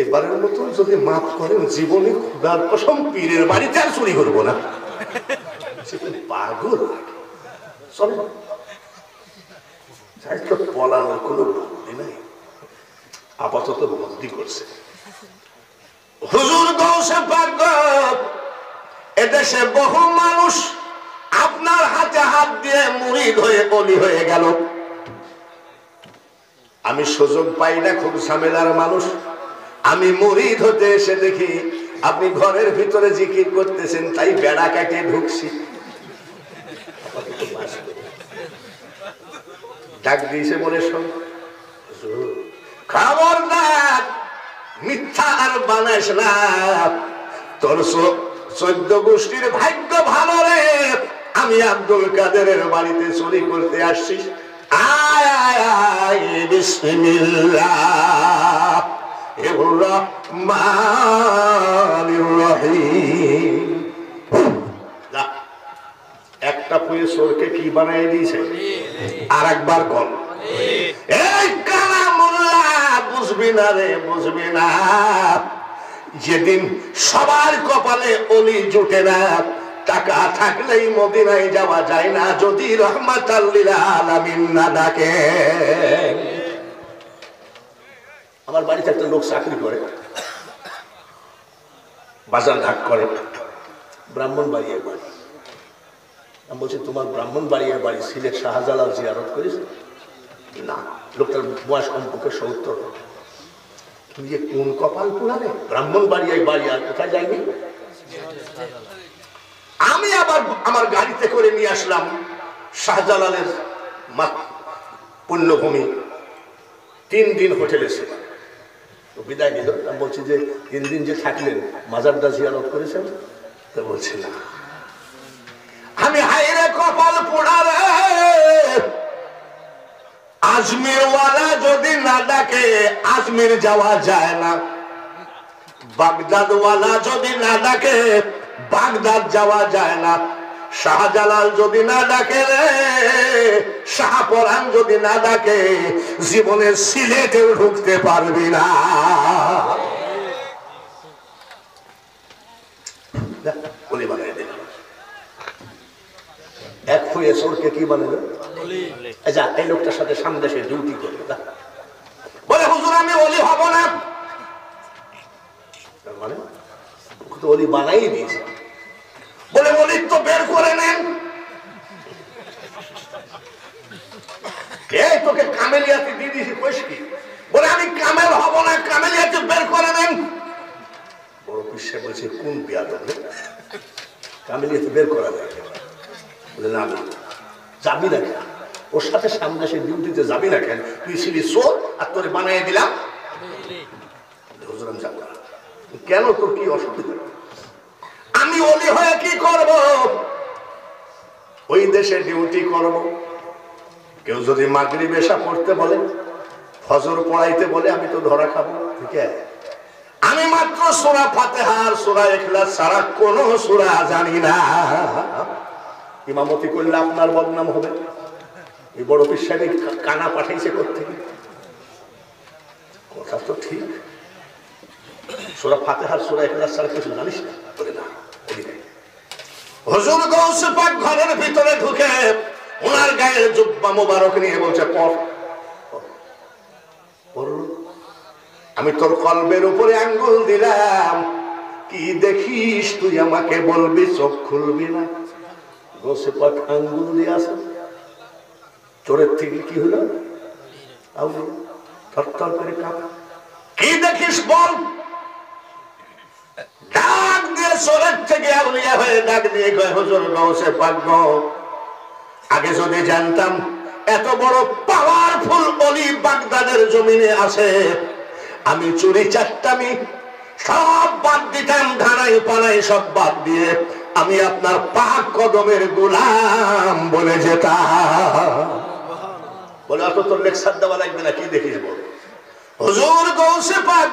এবারের মতো যদি মাফ করেন, জীবনে খুদার কসম পীরের বাড়িতে আর চুরি করবো না। পাগল চলে পলানোর কোনো বুদ্ধি নাই, আপাতত বুদ্ধি করছে। হুজুর গৌসে পাক এদেশে বহু মানুষ আপনার হাতে হাত দিয়ে মুরিদ হয়ে অলি হয়ে গেল। আমি সুযোগ পাই না, খুব ঝামেলার মানুষ। আমি মুরিদ হতে এসে দেখি আপনি ঘরের ভিতরে জিকির করতেছেন, তাই বেড়া কাটিয়ে ঢুকছি। ডাক দিয়েছে বলে শোন, খবরদার মিথ্যা আর বানাইস না। তোর 14 গোষ্ঠীর ভাগ্য ভালো রে, আমি আব্দুল কাদেরের বাড়িতে চুরি করতে আসছি। আয় আয় আয় বিসমিল্লাহ একটা পুয়ে চোরকে কি বানাই দিয়েছে? আর একবার কল, এই কালা মোল্লা বুঝবি না রে, বুঝবি না। যেদিন সবার কপালে অলি জুটে না, টাকা থাকলেই মদিনায় যাওয়া যায় না, যদি রহমাতাল লিল আলামিন না ডাকে। আমার বাড়িতে একটা লোক চাকরি করে, বাজার ঘাট করে, ব্রাহ্মণবাড়িয়ার বাড়ি। আমি বলছি তোমার ব্রাহ্মণবাড়িয়ার বাড়ি সিলেট শাহজালাল জিয়ারত করিস? না। লোকটার বয়স কমপক্ষে 70। তুমি যে কোন কপাল পুরানে, ব্রাহ্মণবাড়িয়ায় বাড়ি আর কোথায় যায়নি? আমি আবার আমার গাড়িতে করে নিয়ে আসলাম শাহজালালের পুণ্যভূমি। 3 দিন হোটেলে ছিল, বিদায় নিল। আমি বলছি যে 3 দিন যে থাকলেন মাজারটা জিয়ারত করেছেন? তো বলছে না। আমি হাইরে কপাল পোড়ারে, আজমির ওয়ালা যদি না ডাকে আজমির যাওয়া যায় না, বাগদাদ ওয়ালা যদি না ডাকে বাগদাদ যাওয়া যায় না, শাহজালাল যদি না ডাকে রে, শাহপরান যদি না ডাকে জীবনে সিলেটেও ঢুকতে পারবি না। বলি বানাই দিল। এক ফুয়ে চোরকে কি বানালো? আচ্ছা, এই লোকটার সাথে সামনে সে ডিউটি করবে। বলে হুজুর আমি অলি হব না। মানে তো অলি বানাই দিয়েছে। বলে অলি তো বের করে নেন। এই তোকে কামেলিয়াতে দিয়ে দিয়েছি, কইস কি? বলে আমি কামেল হব না, কামেলিয়াতে বের করে নেন। বড় পিসে বলছে কোন বিয়াদব, কামেলিয়াতে বের করা যায়? বলে না, যাবি না কেন? ওর সাথে সামনে সে ডিউটিতে যাবি না কেন? তুই ছিলি চোর আর তোরে বানিয়ে দিলাম। হুজুর আমি যাবো না। কেন, তোর কি অসুবিধা? আমি অলি হয়ে কি করব? ওই দেশে ডিউটি করব। কেউ যদি মাগরিব এশা পড়তে বলে, ফজর পড়াইতে বলে, আমি তো ধরা খাবো। ঠিক আছে, আমি মাত্র সূরা ফাতিহা আর সূরা ইখলাস ছাড়া কোন সূরা জানি না। ইমামতি করলে আপনার বদনাম হবে। এই বড় পীর সাহেব কানা পাঠাইছে কোত্থেকে? কথা তো ঠিক। সূরা ফাতিহা আর সূরা ইখলাস ছাড়া কিছু জানিস না? বলে না। হুজুর গৌসে পাক ঘরের ভিতরে ঢুকে ওনার গায়ের জুব্বা মোবারক নিয়ে বলছে, পড়। আমি তোর কলবের উপরে আঙ্গুল দিলাম, কি দেখিস তুই আমাকে বলবি, চোখ খুলবি না। গৌসে পাক আঙ্গুল দিয়ে আসে, চোরের থেকে কি হলো, থরথর করে কাঁপ। কি দেখিস বল। ডাক দিয়ে চোরের থেকে আউলিয়া হয়ে ডাক দিয়ে কয়, হুজুর গৌসে পাক গো, আগে যদি জানতাম এত বড় পাওয়ারফুল অলি বাগদাদের জমিনে আছে, আমি চুরি চাট্টামি সব বাদ দিতাম, ধারাই পালাই সব বাদ দিয়ে আমি আপনার পাক কদমের গোলাম বলে যেতাম। বলে অত তোর লেকচার দেওয়া লাগবে না, কি দেখিস বল। হুজুর গৌসে পাক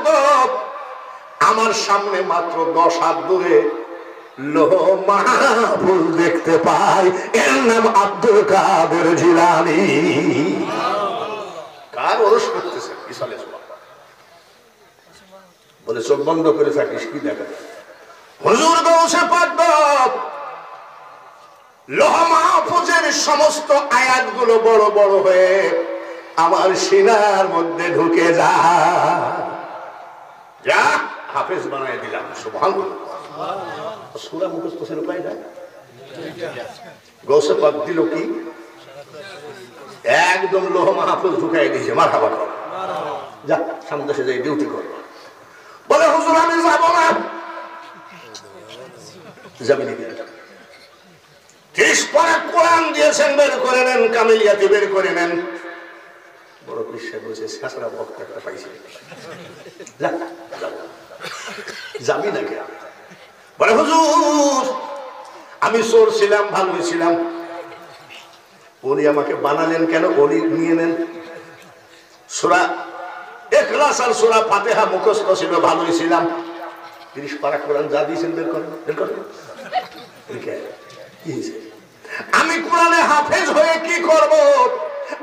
আমার সামনে মাত্র 10 হাত দূরে লোহ মাহফুজ দেখতে পাই, এর নাম আব্দুল কাদের জিলানী। কার ওরস করতেছে ইসালে বলে, চোখ বন্ধ করে থাকিস, কি দেখা। হুজুর গৌসে পাক লোহ মাহফুজের সমস্ত আয়াতগুলো বড় বড় হয়ে আমার সিনার মধ্যে ঢুকে যা হাফেজ বানায় দিলাম। সুবহানাল্লাহ। সূরা মুখস্থ ছিল পাই না, গৌসে পাক দিল কি, একদম লোহ মাহফুজ ঢুকাই দিয়েছে। মারহাবা কর, যা সামনে এসে যাই ডিউটি কর। বলে হুজুর আমি যাব না। যাবি নাকি? 30 পারা কোরআন দিয়েছেন, বের করে নেন, কামিলিয়াতি বের করে নেন। বড় কৃষ্ণ বলছে, শাসরা ভক্ত একটা পাইছি, যাবি নাকি? বলে হুজুর আমি চোর ছিলাম, ভালোই ছিলাম, উনি আমাকে বানালেন কেন, উনি নিয়ে নেন। সূরা ইখলাস আর সূরা ফাতিহা মুখস্থ ছিল, ভালোই ছিলাম। 30 পারা কোরআন যা দিয়েছেন বের করেন, বের করেন। আমি কোরআনে হাফেজ হয়ে কি করব,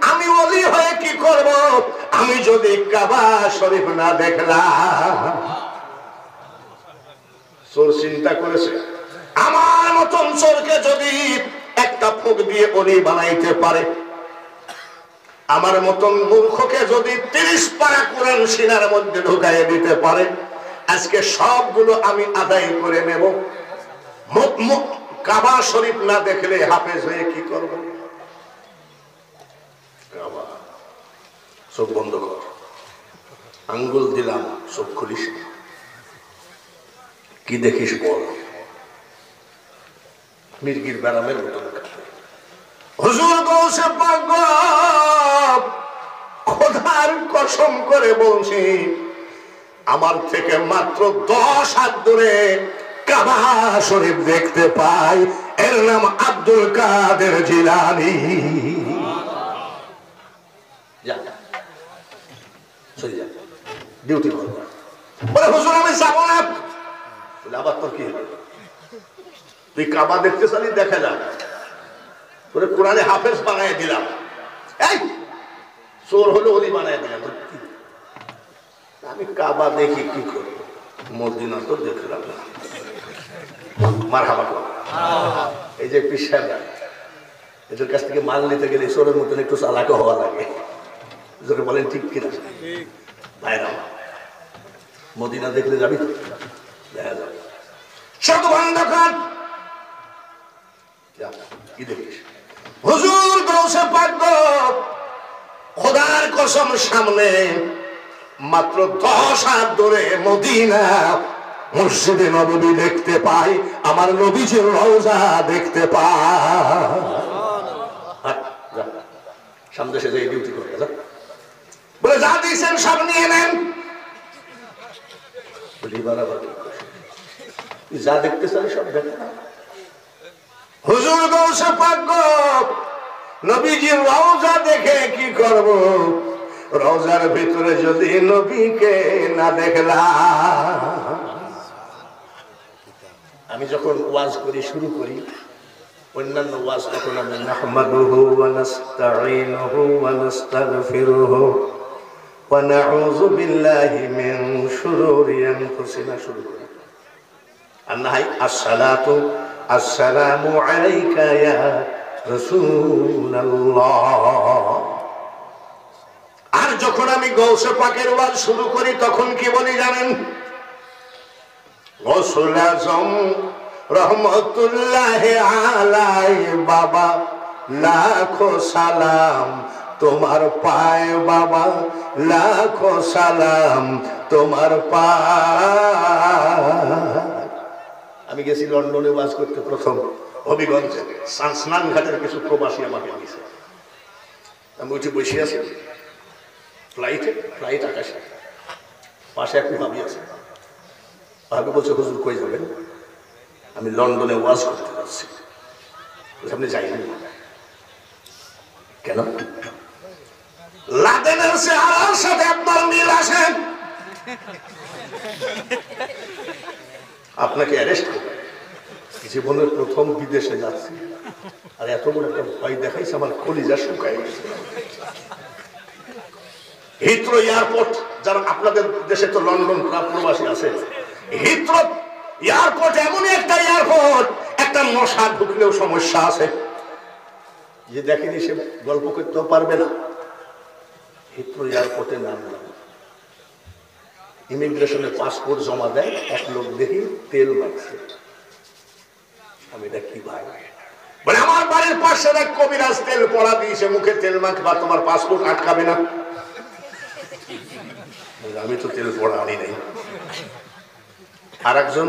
আমি ওলি হয়ে কি করব, আমি যদি কাবা শরীফ না দেখলাম। চোর চিন্তা করেছে, আমার মতন চোরকে যদি একটা ফুক দিয়ে ওলি বানাইতে পারে, আমার মতন মূর্খকে যদি 30 পারা কোরআন সিনার মধ্যে ঢুকাই দিতে পারে, আজকে সবগুলো আমি আদায় করে নেব। কাবা শরীফ না দেখলে হাফেজ হয়ে কি করব? চোখ বন্ধ কর, আঙ্গুল দিলাম, চোখ খুলিস। কি দেখিস বল। মির্গির ব্যারামের মতন। হুজুর গৌসে পাক খোদার কসম করে বলছি, আমার থেকে মাত্র 10 হাত দূরে কাবা শরীফ দেখতে পাই, এর নাম আব্দুল কাদের জিলানী। ডিউটি করবো। বলে হুজুর আমি যাব না। বলে আবার তোর কি হলো, তুই কাবা দেখতে চালি, দেখা যা, তোরে কোরআনে হাফেজ বানায় দিলাম। এই চোর হলো ওলি বানায় দিলাম। আমি কাবা দেখি কি করবো, মদিনা তো দেখলাম না। মারহাবা কর। এই যে পিসারা, এদের কাছ থেকে মাল নিতে গেলে চোরের মতন একটু চালাকও হওয়া লাগে। বলেন ঠিক কিনা ভাইরা? মদিনা দেখলে যাবি তো, দেখা যাবে। শুধু অন্ধকার। কি দেখিস? হুজুর গৌসে পাক খোদার কসম সামনে মাত্র 10 হাত দূরে মদিনা মসজিদে নববী দেখতে পাই, আমার নবীজির রওজা দেখতে পাই। সামনে এসে যাই ডিউটি করবে। বলে যা দিয়েছেন সব নিয়ে নেন। যা দেখতে চাই সব দেখেন। হুজুর গৌসে পাক নবীজির রওজা দেখে কি করব, রওজার ভিতরে যদি নবীকে না দেখলাম। আমি যখন ওয়াজ করি, শুরু করি, অন্যান্য ওয়াজ তখন আমি নাহমাদুহু ওয়া নাস্তাঈনুহু ওয়া নাস্তাগফিরুহু ওয়া নাউযু বিল্লাহি মিন শুরুরি আনফুসিনা শুরু করি। আর না হয় আসসালাতু আসসালামু আলাইকা ইয়া রাসূলুল্লাহ। আর যখন আমি গৌসে পাকের ওয়াজ শুরু করি তখন কি বলি জানেন? গৌসুল আজম রহমতুল্লাহ আলাইহি বাবা লাখো সালাম তোমার পায় বাবা, লাখো সালাম তোমার পায়। আমি গেছি লন্ডনে ওয়াজ করতে, প্রথম হবিগঞ্জে স্নান ঘাটের কিছু প্রবাসী আমাকে দিয়েছে। আমি উঠে বসে আছি ফ্লাইট আকাশে, পাশে এক ভাবি আছে। ভাবি বলছে, হুজুর কই যাবেন? আমি লন্ডনে ওয়াজ করতে যাচ্ছি। আপনি যাইবেন কেন? লাদেনের চেহারার সাথে আপনার মিল আছে, আপনাকে অ্যারেস্ট করবে। জীবনের প্রথম বিদেশে যাচ্ছি আর এত বড় একটা ভয় দেখাইছে, আমার কলিজা শুকায় গেছে। হিথ্রো এয়ারপোর্ট, যারা আপনাদের দেশে তো লন্ডন প্রবাসী আছে, হিথ্রো এয়ারপোর্ট এমনই একটা এয়ারপোর্ট, একটা মশা ঢুকলেও সমস্যা আছে। যে দেখেনি সে গল্প করতেও পারবে না। হিথ্রো এয়ারপোর্টে নামলাম, ইমিগ্রেশনে পাসপোর্ট জমা দেয়, এক লোক দেখি তেল মাখছে। আমি এটা কি ভাই? বলে আমার বাড়ির পাশে এক কবিরাজ তেল পড়া দিয়েছে, মুখে তেল মাখবা, তোমার পাসপোর্ট আটকাবে না। আমি তো তেল পড়া আনি নাই। আর একজন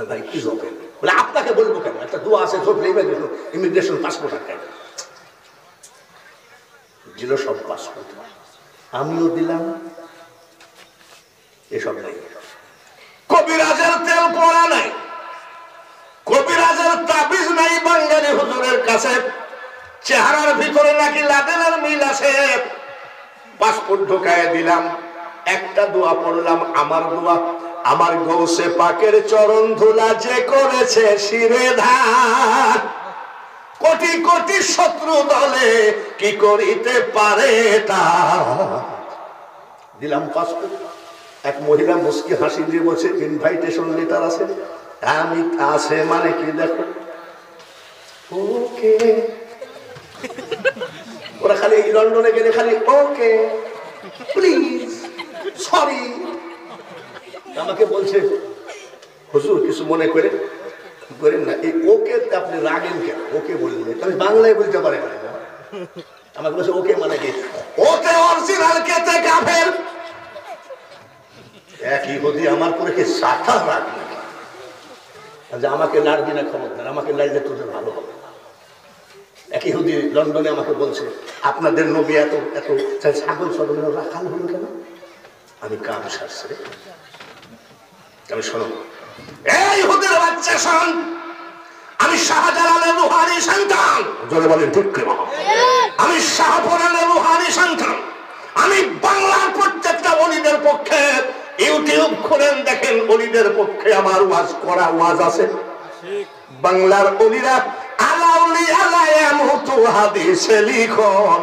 ভাই কি জবে, বলে আপনাকে বলবো কেন, একটা দোয়া আছে ইমিগ্রেশন পাসপোর্ট আটকাবে। দিল সব পাসপোর্ট, আমিও দিলাম, এসব নাই। কবিরাজের তেল পড়া নাই, কবিরাজের তাবিজ নাই বাঙালি হুজুরের কাছে। চেহারার ভিতরে নাকি লাদেনের মিল আছে। পাসপোর্ট ঢোকায় দিলাম, একটা দোয়া পড়লাম, আমার দোয়া, আমার গৌসে পাকের চরণ ধুলা যে করেছে শিরে ধার, কোটি কোটি শত্রু দলে কি করিতে পারে তা। দিলাম পাসপোর্ট। এক মহিলা মুস্কি হাসি দিয়ে বলছে, ইনভাইটেশন লেটার আছে? আমি আছে মানে কি দেখো, ওকে। ওরা খালি লন্ডনে গেলে খালি ওকে প্লিজ সরি। আমাকে বলছে, হুজুর কিছু মনে করেন না, এই ওকে আপনি রাগেন কেন? ওকে বললে আমি বাংলায় বলতে পারি না। আমাকে বলছে ওকে মানে কি? ওকে অরিজিনাল কেতে কাফের। এক ইহুদি আমার পরে কি সাথা রাখবে, আমাকে লাড়বি না, খবরদার, আমাকে লাড়লে তোদের ভালো হবে। এক ইহুদি লন্ডনে আমাকে বলছে, আপনাদের নবী এত এত ছাগল সদন রাখাল হলো কেন? আমি কাম সারছে। আমি শোনো, এই ইহুদির বাচ্চা শোন, আমি শাহজালালের রুহানি সন্তান। জোরে বলেন ঠিক কিনা? আমি শাহপুরানের রুহানি সন্তান। আমি বাংলার প্রত্যেকটা ওলিদের পক্ষে, ইউটিউব খুলেন দেখেন, ওলিদের পক্ষে আমার ওয়াজ করা ওয়াজ আছে। বাংলার ওলিরা আলাউলিয়া লায়ামুতু হাদিসে লিখন,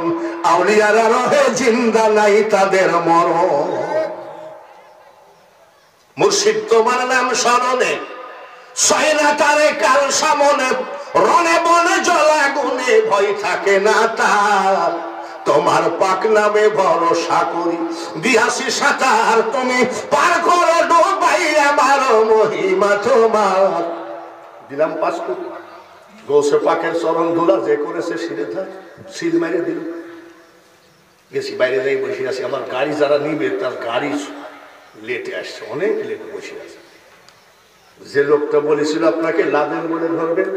আউলিয়ারা রহে জিন্দা নাই তাদের মরণ। মুর্শিদ তোমার নাম স্মরণে, সয়না তারে কাল সামনে, রনে বনে জলাগুনে ভয় থাকে না তার। তোমার পাক নামে ভরসা করি, দিয়াছি সাঁতার, তুমি পার করো ডোবাই আমার মহিমা তোমার। দিলাম পাসপোর্ট, গৌসে পাকের চরণ ধুলা যে করেছে শিরে ধার, সিল মেরে দিল। গেছি বাইরে যাই বসে আছি, আমার গাড়ি যারা নিবে তার গাড়ি লেটে আসছে, অনেক লেটে বসে আছে। যে লোকটা বলেছিল আপনাকে লাদেন বলে ধরবেন,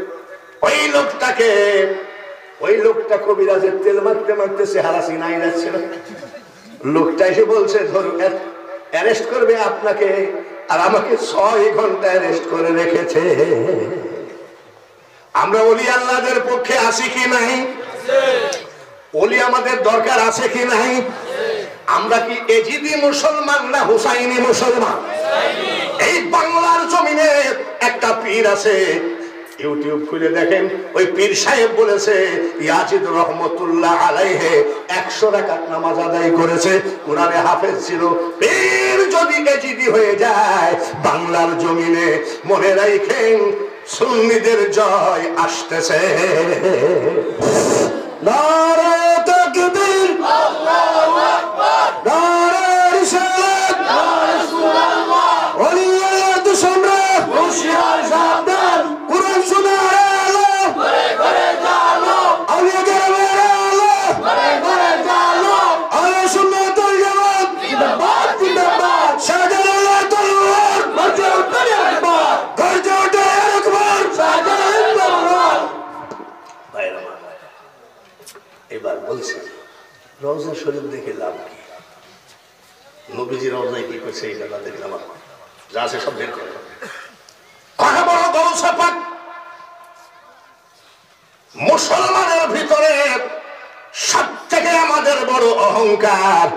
ওই লোকটা কবিরাজের তেল মারতে মারতে চেহারা চিনাই যাচ্ছে না। লোকটা এসে বলছে ধরুন অ্যারেস্ট করবে আপনাকে, আর আমাকে 6 ঘন্টা অ্যারেস্ট করে রেখেছে। আমরা ওলি আল্লাহদের পক্ষে আছি কি নাই? ওলি আমাদের দরকার আছে কি নাই? আমরা কি এজিদি মুসলমান না হুসাইনি মুসলমান? এই বাংলার জমিনে একটা পীর আছে, ইউটিউব খুলে দেখেন, ওই পীর সাহেব বলেছে ইয়াজিদ রহমতুল্লাহ আলাইহি 100 রাকাত নামাজ আদায় করেছে, কোরআনে হাফেজ ছিল। পীর যদি এজিদি হয়ে যায় বাংলার জমিনে, মনে রাখেন সুন্নিদের জয় আসতেছে। নারে তাকবীর, আল্লাহু আকবার, নারে রিসালাত, ইয়া রাসূলুল্লাহ, ওলিয়াত সম্রাট, হুশিয়ার সাবধান, কুরআন শোনার আলো, ঘরে ঘরে জালো, আউলিয়াদের আলো, ঘরে ঘরে জালো, আলে সুন্নাতুল জামাত জিন্দাবাদ জিন্দাবাদ, শাহজালাল তলোয়ার গর্জে ওঠে একবার, গর্জে ওঠে একবার, শাহজালাল তলোয়ার। ভাইরা এবার বলছি রওজা শরীফ দেখে লাভ কি? নবীজি রওজায় কি করছে এই জায়গা দেখলাম, যা আছে সব বের করে কথা বড় গৌসে পাক। মুসলমানের ভিতরে সবথেকে আমাদের বড় অহংকার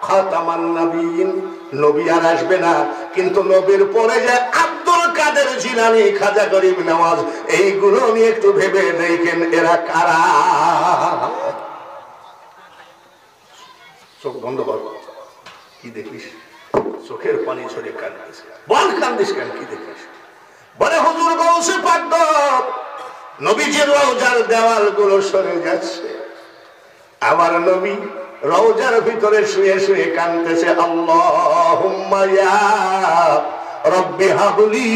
খাতামান নবীন, নবী আর আসবে না, কিন্তু নবীর পরে যে আব্দুল কাদের জিলানী, খাজা গরিব নওয়াজ, এইগুলো নিয়ে একটু ভেবে দেখেন এরা কারা। চোখ বন্ধ কর, কি দেখিস? চোখের পানি ছড়ে কান্দিস, বল কান্দিস কেন, কি দেখিস? বলে হুজুর গৌসে পাক নবীজির রওজার দেওয়াল গুলো সরে যাচ্ছে, আমার নবী রওজার ভিতরে শুয়ে শুয়ে কাঁদতেছে, আল্লাহুম্মা ইয়া রব্বি হাবলি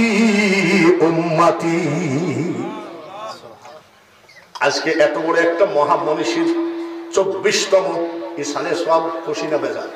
উম্মতি। আজকে এত বড় একটা মহামনীষীর 24তম ইসালে সব খুশি না বেজার?